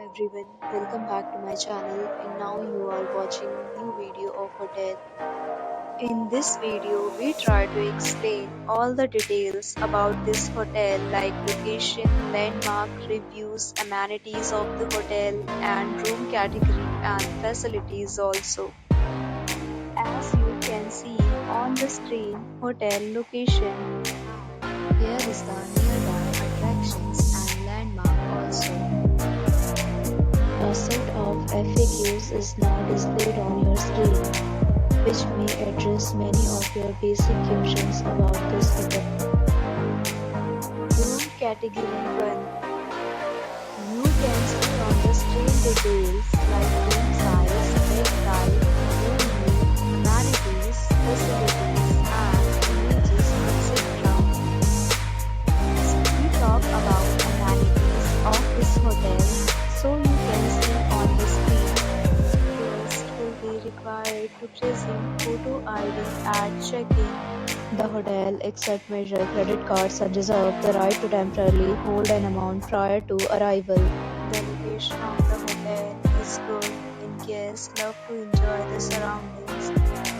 everyone, welcome back to my channel and now you are watching new video of hotel. In this video, we try to explain all the details about this hotel like location, landmark, reviews, amenities of the hotel and room category and facilities also. As you can see on the screen, hotel location. Here is the nearby attractions and landmark also. A set of FAQs is now displayed on your screen, which may address many of your basic questions about this hotel. Room Category 1. You can see on the screen details like room size, bed type, room name, amenities, facilities, and images, etc. We talk about amenities of this hotel, so you can see on the screen. Guests will be required to present photo ID at check-in. The hotel accepts major credit cards and reserves the right to temporarily hold an amount prior to arrival. The location of the hotel is good and guests love to enjoy the surroundings.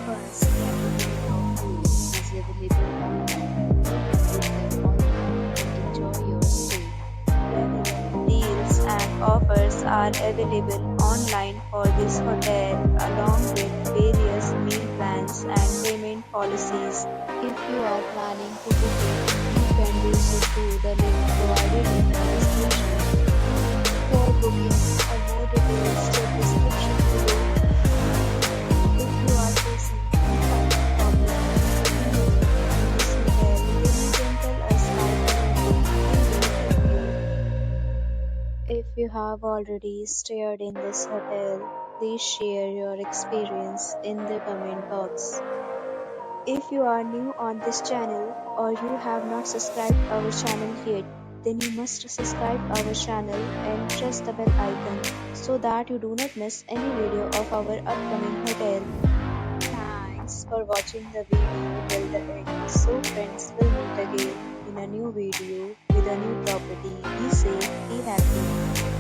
First category of food is available online. You can book them online and enjoy your stay. Relevant deals and offers are available online for this hotel along with various meal plans and payment policies. If you are planning to book it, you can do so through the link provided in the description. For booking or more details, check description below. If you are facing any kind of problem in this hotel, then you can tell us by commenting and we will help you. If you have already stayed in this hotel, please share your experience in the comment box. If you are new on this channel or you have not subscribed our channel yet, then you must subscribe our channel and press the bell icon so that you do not miss any video of our upcoming hotel. Thanks for watching the video till the end. So friends, will meet again in a new video with a new property. Be safe, be happy.